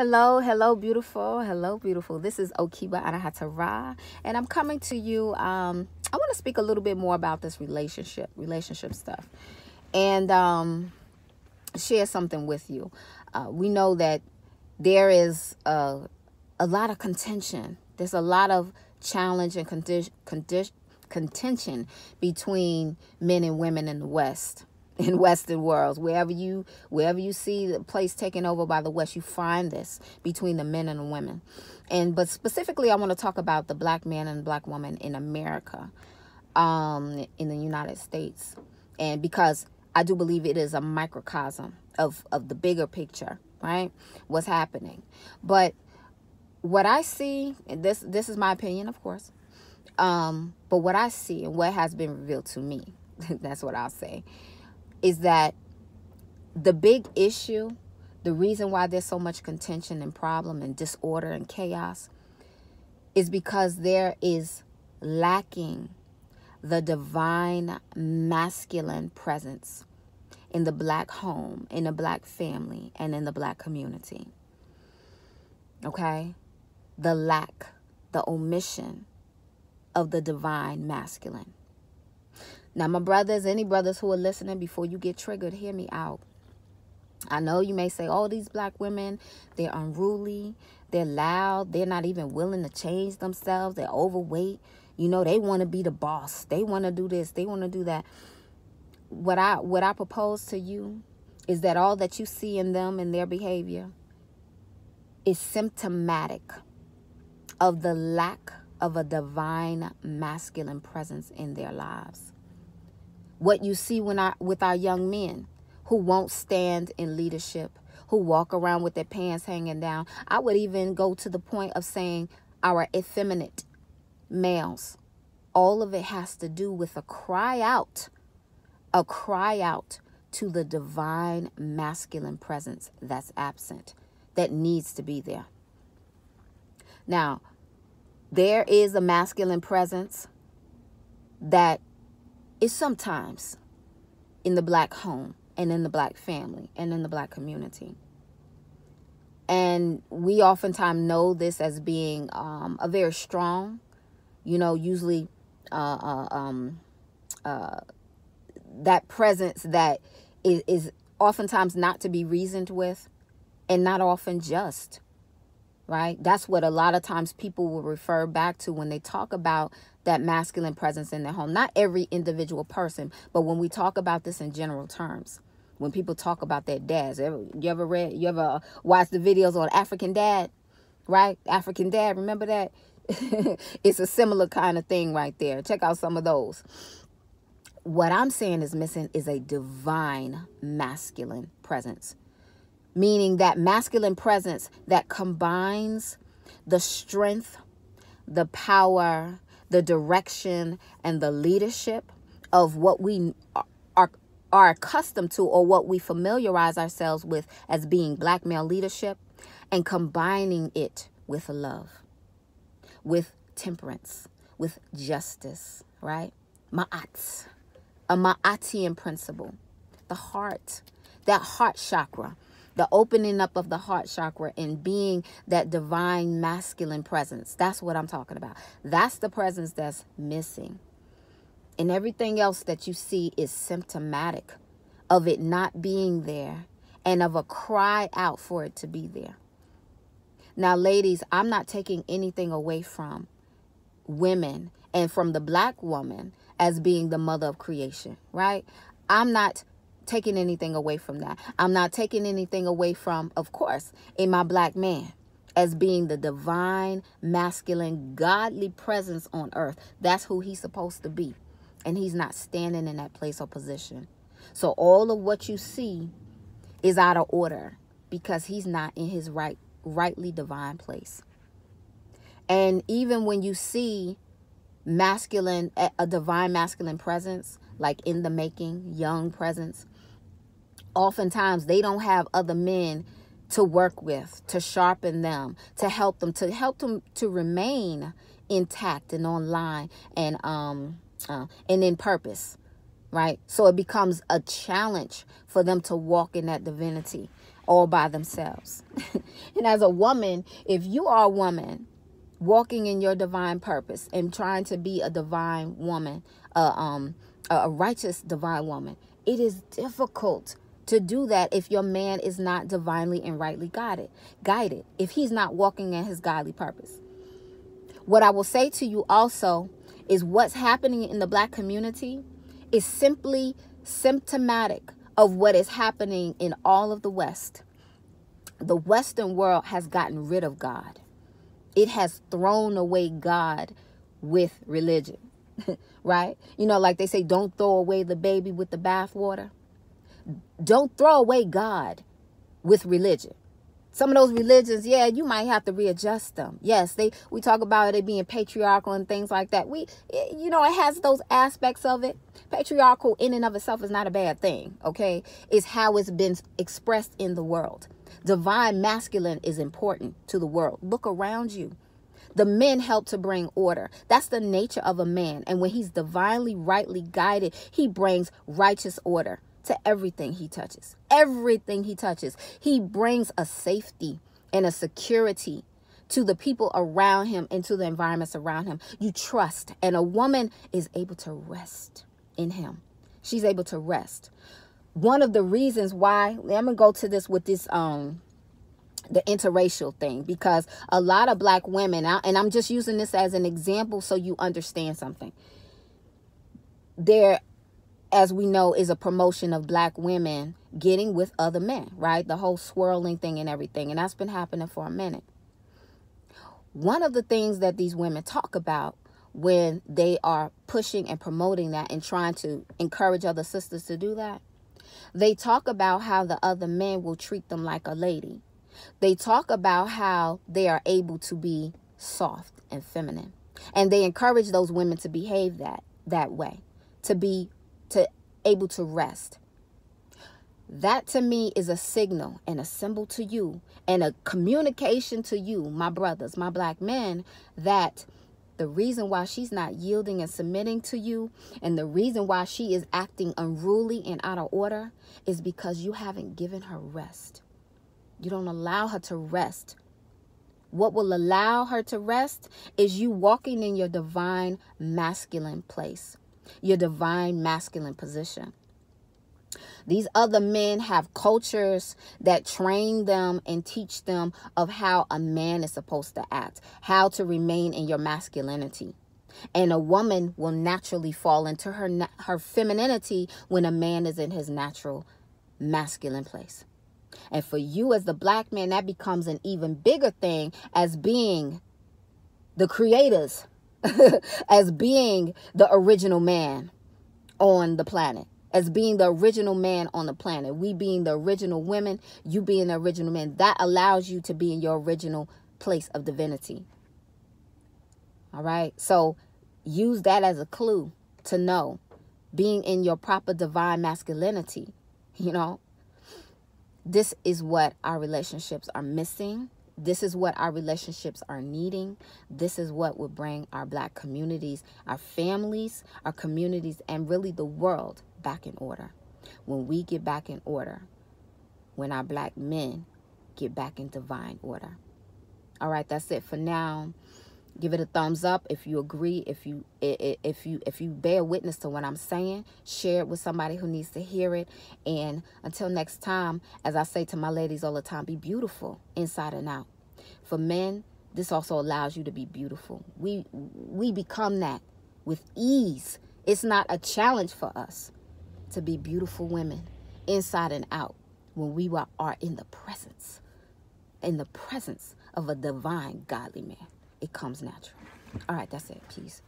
Hello, beautiful. Hello, beautiful. This is OKeba Anahatara, and I'm coming to you. I want to speak a little bit more about this relationship stuff, and share something with you. We know that there is a lot of contention. There's a lot of challenge and contention between men and women in the West. In Western worlds, wherever you see the place taken over by the West, you find this between the men and the women. But specifically, I want to talk about the black man and black woman in America, in the United States, and because I do believe it is a microcosm of the bigger picture, right? What's happening, but what I see, and this is my opinion, of course, but what I see and what has been revealed to me, that's what I'll say, is that the big issue, the reason why there's so much contention and problem and disorder and chaos, is because there is lacking the divine masculine presence in the black home, in the black family, and in the black community. Okay? The lack, the omission of the divine masculine. Now, my brothers, any brothers who are listening, before you get triggered, hear me out. I know you may say, oh, these black women, they're unruly, they're loud, they're not even willing to change themselves, they're overweight. You know, they want to be the boss. They want to do this, they want to do that. What I propose to you is that all that you see in them and their behavior is symptomatic of the lack of a divine masculine presence in their lives. What you see with our young men who won't stand in leadership, who walk around with their pants hanging down. I would even go to the point of saying our effeminate males. All of it has to do with a cry out to the divine masculine presence that's absent, that needs to be there. Now, there is a masculine presence that is sometimes in the black home and in the black family and in the black community. And we oftentimes know this as being a very strong, usually that presence that is oftentimes not to be reasoned with and not often just. Right? That's what a lot of times people will refer back to when they talk about that masculine presence in their home. Not every individual person, but when we talk about this in general terms, when people talk about their dads, you ever watched the videos on African Dad, right? African Dad, remember that? It's a similar kind of thing right there. Check out some of those. What I'm saying is missing is a divine masculine presence. Meaning that masculine presence that combines the strength, the power, the direction, and the leadership of what we are accustomed to, or what we familiarize ourselves with as being black male leadership, and combining it with love, with temperance, with justice, right? Ma'at, a Ma'atian principle, the heart, that heart chakra. The opening up of the heart chakra and being that divine masculine presence. That's what I'm talking about. That's the presence that's missing. And everything else that you see is symptomatic of it not being there and of a cry out for it to be there. Now, ladies, I'm not taking anything away from women and from the black woman as being the mother of creation, right? I'm not taking anything away from that. I'm not taking anything away from, of course, in my black man as being the divine, masculine, godly presence on earth. That's who he's supposed to be. And he's not standing in that place or position. So all of what you see is out of order because he's not in his rightly divine place. And even when you see a divine masculine presence, like in the making, young presence, oftentimes they don't have other men to work with, to sharpen them, to help them to remain intact and online and in purpose, right? So it becomes a challenge for them to walk in that divinity all by themselves. And as a woman, if you are a woman walking in your divine purpose and trying to be a divine woman, a righteous divine woman, it is difficult to do that if your man is not divinely and rightly guided, if he's not walking in his godly purpose. What I will say to you also is what's happening in the Black community is simply symptomatic of what is happening in all of the West. The Western world has gotten rid of God. It has thrown away God with religion, right? You know, like they say, don't throw away the baby with the bathwater. Don't throw away God with religion. Some of those religions, yeah, you might have to readjust them. Yes, we talk about it being patriarchal and things like that. It has those aspects of it. Patriarchal in and of itself is not a bad thing, okay? It's how it's been expressed in the world. Divine masculine is important to the world. Look around you. The men help to bring order. That's the nature of a man. And when he's divinely, rightly guided, he brings righteous order to everything he touches. Everything he touches. He brings a safety and a security to the people around him and to the environments around him. You trust. And a woman is able to rest in him. She's able to rest. One of the reasons why, I'm going to go to this with this, the interracial thing, because a lot of Black women, and I'm just using this as an example so you understand something. There, as we know, is a promotion of Black women getting with other men, right? The whole swirling thing and everything. And that's been happening for a minute. One of the things that these women talk about when they are pushing and promoting that and trying to encourage other sisters to do that, they talk about how the other men will treat them like a lady. They talk about how they are able to be soft and feminine. And they encourage those women to behave that way, to able to rest. That to me is a signal and a symbol to you and a communication to you, my brothers, my Black men, that the reason why she's not yielding and submitting to you and the reason why she is acting unruly and out of order is because you haven't given her rest. You don't allow her to rest. What will allow her to rest is you walking in your divine masculine place, your divine masculine position. These other men have cultures that train them and teach them of how a man is supposed to act, how to remain in your masculinity. And a woman will naturally fall into her femininity when a man is in his natural masculine place. And for you as the Black man, that becomes an even bigger thing as being the creators, as being the original man on the planet. As being the original man on the planet. We being the original women, you being the original man. That allows you to be in your original place of divinity. All right? So use that as a clue to know. Being in your proper divine masculinity, this is what our relationships are missing. This is what our relationships are needing. This is what will bring our Black communities, our families, our communities, and really the world back in order. When we get back in order, when our Black men get back in divine order. All right, that's it for now. Give it a thumbs up if you agree, if you bear witness to what I'm saying. Share it with somebody who needs to hear it. And until next time, as I say to my ladies all the time, be beautiful inside and out. For men, this also allows you to be beautiful. We become that with ease. It's not a challenge for us to be beautiful women inside and out when we are in the presence of a divine, godly man. It comes natural. All right, that's it. Peace.